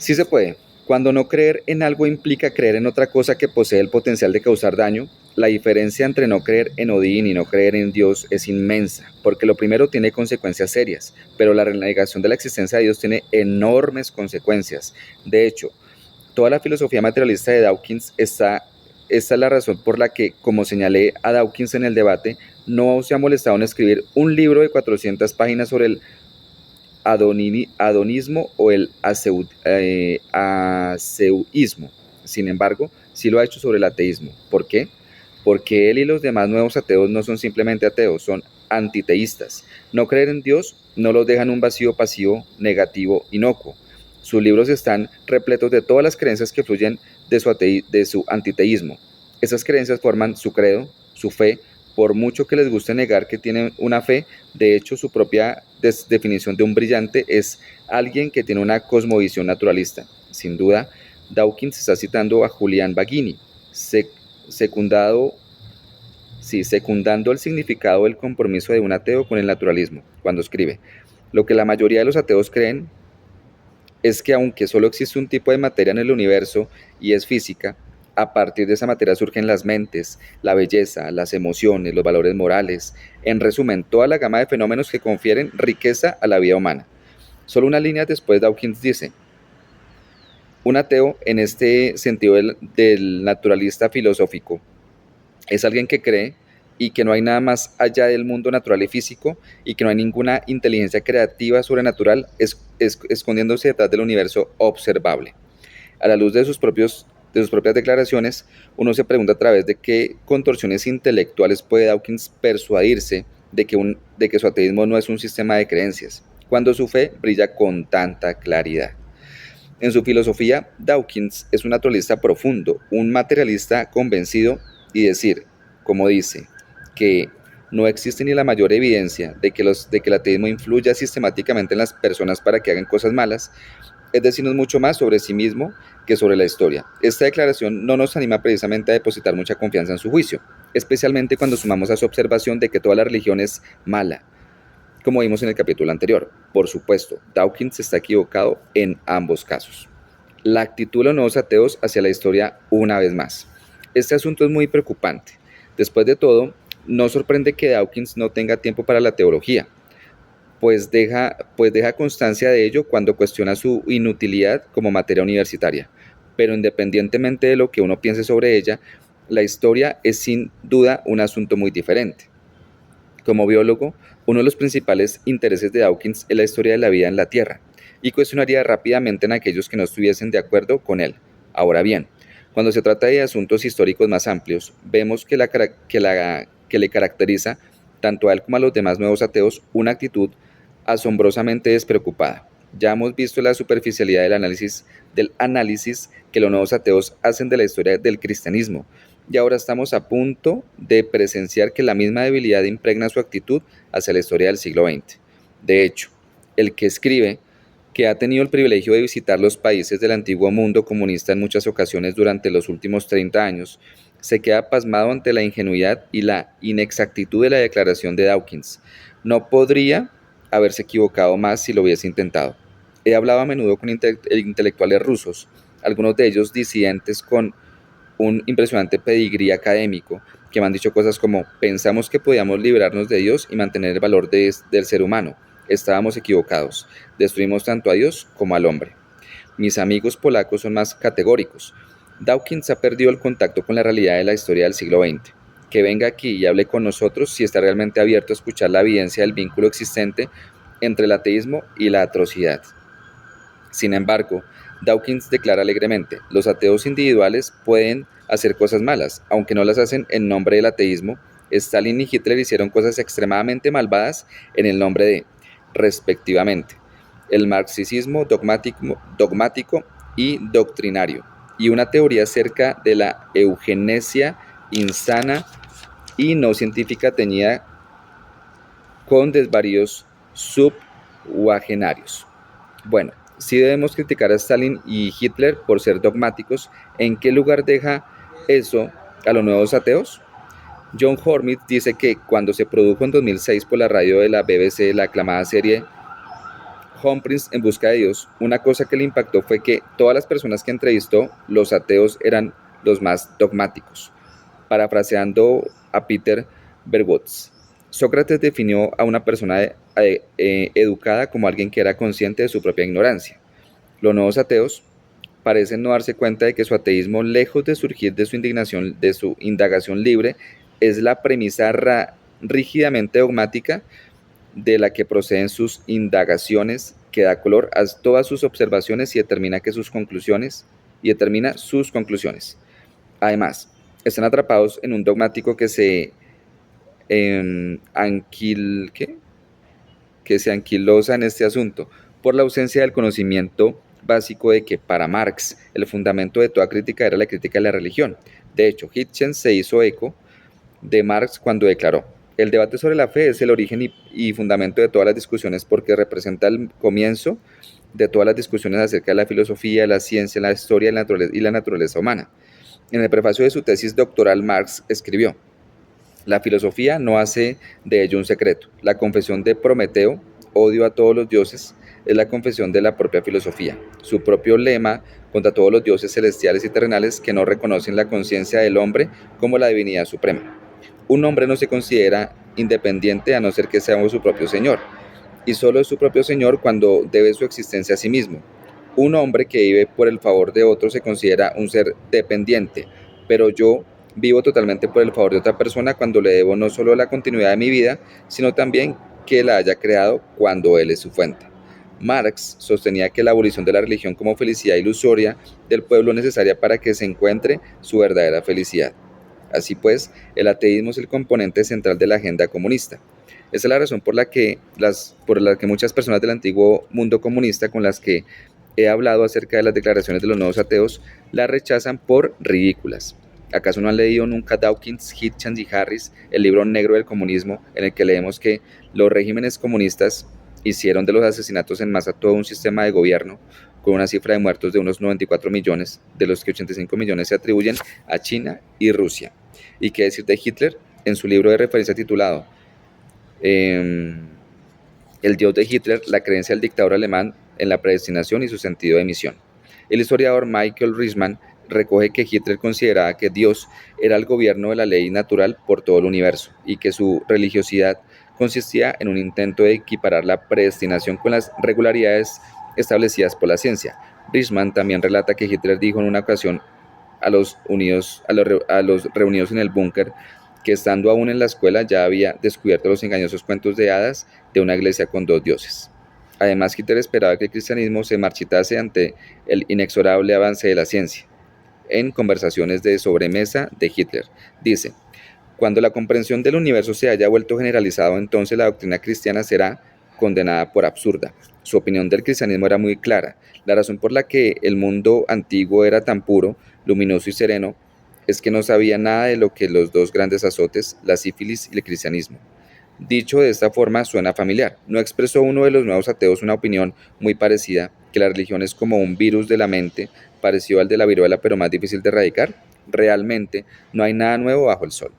Sí se puede. Cuando no creer en algo implica creer en otra cosa que posee el potencial de causar daño, la diferencia entre no creer en Odín y no creer en Dios es inmensa, porque lo primero tiene consecuencias serias, pero la renegación de la existencia de Dios tiene enormes consecuencias. De hecho, toda la filosofía materialista de Dawkins esta es la razón por la que, como señalé a Dawkins en el debate, no se ha molestado en escribir un libro de 400 páginas sobre el adonismo o el aseuismo. Sin embargo, sí lo ha hecho sobre el ateísmo. ¿Por qué? Porque él y los demás nuevos ateos no son simplemente ateos, son antiteístas. No creer en Dios no los deja en un vacío pasivo, negativo, inocuo. Sus libros están repletos de todas las creencias que fluyen de su antiteísmo. Esas creencias forman su credo, su fe, por mucho que les guste negar que tienen una fe. De hecho, su propia definición de un brillante es alguien que tiene una cosmovisión naturalista. Sin duda, Dawkins está citando a Julian Baggini, secundado, sí, secundando el significado del compromiso de un ateo con el naturalismo, cuando escribe: lo que la mayoría de los ateos creen es que aunque solo existe un tipo de materia en el universo y es física, a partir de esa materia surgen las mentes, la belleza, las emociones, los valores morales, en resumen, toda la gama de fenómenos que confieren riqueza a la vida humana. Solo unas líneas después, Dawkins dice: un ateo, en este sentido del naturalista filosófico, es alguien que cree y que no hay nada más allá del mundo natural y físico y que no hay ninguna inteligencia creativa sobrenatural escondiéndose detrás del universo observable. A la luz de sus propias declaraciones, uno se pregunta a través de qué contorsiones intelectuales puede Dawkins persuadirse de que su ateísmo no es un sistema de creencias, cuando su fe brilla con tanta claridad. En su filosofía, Dawkins es un naturalista profundo, un materialista convencido y decir, como dice, que no existe ni la mayor evidencia de que el ateísmo influya sistemáticamente en las personas para que hagan cosas malas, es decirnos mucho más sobre sí mismo que sobre la historia. Esta declaración no nos anima precisamente a depositar mucha confianza en su juicio, especialmente cuando sumamos a su observación de que toda la religión es mala, como vimos en el capítulo anterior. Por supuesto, Dawkins está equivocado en ambos casos. La actitud de los nuevos ateos hacia la historia una vez más. Este asunto es muy preocupante. Después de todo, no sorprende que Dawkins no tenga tiempo para la teología, pues deja constancia de ello cuando cuestiona su inutilidad como materia universitaria. Pero independientemente de lo que uno piense sobre ella, la historia es sin duda un asunto muy diferente. Como biólogo, uno de los principales intereses de Dawkins es la historia de la vida en la Tierra, y cuestionaría rápidamente en aquellos que no estuviesen de acuerdo con él. Ahora bien, cuando se trata de asuntos históricos más amplios, vemos que le caracteriza, tanto a él como a los demás nuevos ateos, una actitud asombrosamente despreocupada. Ya hemos visto la superficialidad del análisis que los nuevos ateos hacen de la historia del cristianismo, y ahora estamos a punto de presenciar que la misma debilidad impregna su actitud hacia la historia del siglo XX. De hecho, el que escribe que ha tenido el privilegio de visitar los países del antiguo mundo comunista en muchas ocasiones durante los últimos 30 años, se queda pasmado ante la ingenuidad y la inexactitud de la declaración de Dawkins. No podría haberse equivocado más si lo hubiese intentado. He hablado a menudo con intelectuales rusos, algunos de ellos disidentes con un impresionante pedigrí académico, que me han dicho cosas como: pensamos que podíamos librarnos de Dios y mantener el valor del ser humano. Estábamos equivocados. Destruimos tanto a Dios como al hombre. Mis amigos polacos son más categóricos. Dawkins ha perdido el contacto con la realidad de la historia del siglo XX. Que venga aquí y hable con nosotros si está realmente abierto a escuchar la evidencia del vínculo existente entre el ateísmo y la atrocidad. Sin embargo, Dawkins declara alegremente: los ateos individuales pueden hacer cosas malas, aunque no las hacen en nombre del ateísmo. Stalin y Hitler hicieron cosas extremadamente malvadas en el nombre de, respectivamente, el marxismo dogmático y doctrinario, y una teoría acerca de la eugenesia insana y no científica teñida con desvaríos subwagenarios. Bueno, si debemos criticar a Stalin y Hitler por ser dogmáticos, ¿en qué lugar deja eso a los nuevos ateos? John Hormit dice que cuando se produjo en 2006 por la radio de la BBC la aclamada serie Humphreys en busca de Dios, una cosa que le impactó fue que todas las personas que entrevistó, los ateos eran los más dogmáticos. Parafraseando a Peter Bergotz, Sócrates definió a una persona educada como alguien que era consciente de su propia ignorancia. Los nuevos ateos parecen no darse cuenta de que su ateísmo, lejos de surgir de su indignación, de su indagación libre, es la premisa rígidamente dogmática de la que proceden sus indagaciones, que da color a todas sus observaciones y determina sus conclusiones. Además, están atrapados en un dogmático ¿qué? Que se anquilosa en este asunto por la ausencia del conocimiento básico de que para Marx el fundamento de toda crítica era la crítica de la religión. De hecho, Hitchens se hizo eco de Marx cuando declaró: el debate sobre la fe es el origen y fundamento de todas las discusiones porque representa el comienzo de todas las discusiones acerca de la filosofía, la ciencia, la historia y la naturaleza humana. En el prefacio de su tesis doctoral, Marx escribió: la filosofía no hace de ello un secreto. La confesión de Prometeo, odio a todos los dioses, es la confesión de la propia filosofía. Su propio lema contra todos los dioses celestiales y terrenales que no reconocen la conciencia del hombre como la divinidad suprema. Un hombre no se considera independiente a no ser que sea su propio señor, y solo es su propio señor cuando debe su existencia a sí mismo. Un hombre que vive por el favor de otro se considera un ser dependiente, pero yo vivo totalmente por el favor de otra persona cuando le debo no solo la continuidad de mi vida, sino también que la haya creado cuando él es su fuente. Marx sostenía que la abolición de la religión como felicidad ilusoria del pueblo necesaria para que se encuentre su verdadera felicidad. Así pues, el ateísmo es el componente central de la agenda comunista. Esa es la razón por la que muchas personas del antiguo mundo comunista con las que he hablado acerca de las declaraciones de los nuevos ateos la rechazan por ridículas. ¿Acaso no han leído nunca Dawkins, Hitchens y Harris el libro negro del comunismo, en el que leemos que los regímenes comunistas hicieron de los asesinatos en masa todo un sistema de gobierno, con una cifra de muertos de unos 94 millones, de los que 85 millones se atribuyen a China y Rusia? ¿Y qué decir de Hitler? En su libro de referencia titulado El Dios de Hitler, la creencia del dictador alemán en la predestinación y su sentido de misión. El historiador Michael Risman recoge que Hitler consideraba que Dios era el gobierno de la ley natural por todo el universo y que su religiosidad consistía en un intento de equiparar la predestinación con las regularidades establecidas por la ciencia. Risman también relata que Hitler dijo en una ocasión a los reunidos en el búnker que estando aún en la escuela ya había descubierto los engañosos cuentos de hadas de una iglesia con dos dioses. Además, Hitler esperaba que el cristianismo se marchitase ante el inexorable avance de la ciencia. En Conversaciones de sobremesa de Hitler, dice: cuando la comprensión del universo se haya vuelto generalizado, entonces la doctrina cristiana será condenada por absurda. Su opinión del cristianismo era muy clara. La razón por la que el mundo antiguo era tan puro, luminoso y sereno es que no sabía nada de lo que los dos grandes azotes, la sífilis y el cristianismo. Dicho de esta forma suena familiar. ¿No expresó uno de los nuevos ateos una opinión muy parecida, que la religión es como un virus de la mente, parecido al de la viruela pero más difícil de erradicar? Realmente no hay nada nuevo bajo el sol.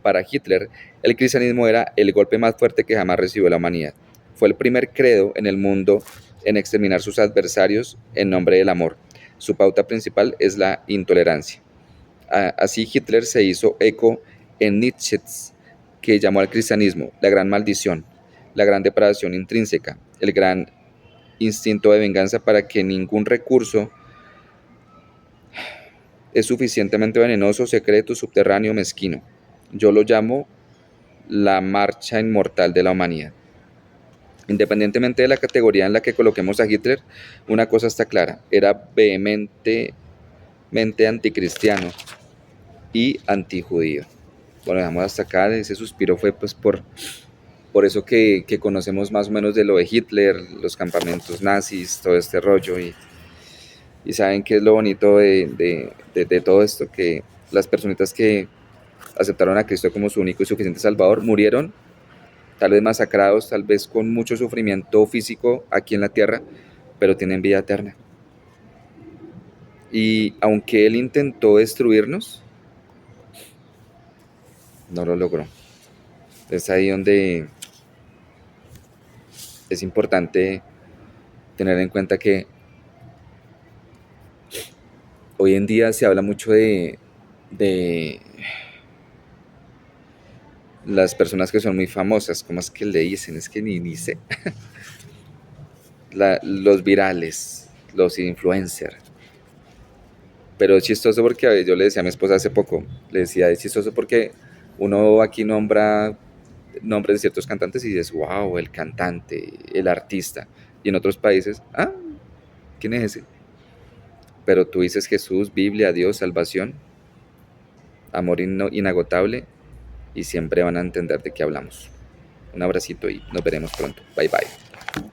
Para Hitler, el cristianismo era el golpe más fuerte que jamás recibió la humanidad. Fue el primer credo en el mundo en exterminar sus adversarios en nombre del amor. Su pauta principal es la intolerancia. Así Hitler se hizo eco en Nietzsche, que llamó al cristianismo la gran maldición, la gran depravación intrínseca, el gran instinto de venganza para que ningún recurso es suficientemente venenoso, secreto, subterráneo, mezquino. Yo lo llamo la marcha inmortal de la humanidad. Independientemente de la categoría en la que coloquemos a Hitler, una cosa está clara: era vehementemente anticristiano y antijudío. Bueno, dejamos hasta acá. Ese suspiro fue pues por eso que conocemos más o menos de lo de Hitler, los campamentos nazis, todo este rollo. Y saben qué es lo bonito de todo esto, que las personitas que aceptaron a Cristo como su único y suficiente Salvador murieron, tal vez masacrados, tal vez con mucho sufrimiento físico aquí en la tierra, pero tienen vida eterna. Y aunque Él intentó destruirnos, no lo logró. Es ahí donde es importante tener en cuenta que hoy en día se habla mucho de las personas que son muy famosas, ¿cómo es que le dicen? Es que ni sé. Los virales, los influencers. Pero es chistoso porque yo le decía a mi esposa hace poco, le decía, es chistoso porque uno aquí nombra nombres de ciertos cantantes y dices, wow, el cantante, el artista. Y en otros países, ¿quién es ese? Pero tú dices Jesús, Biblia, Dios, salvación, amor inagotable y siempre van a entender de qué hablamos. Un abracito y nos veremos pronto. Bye bye.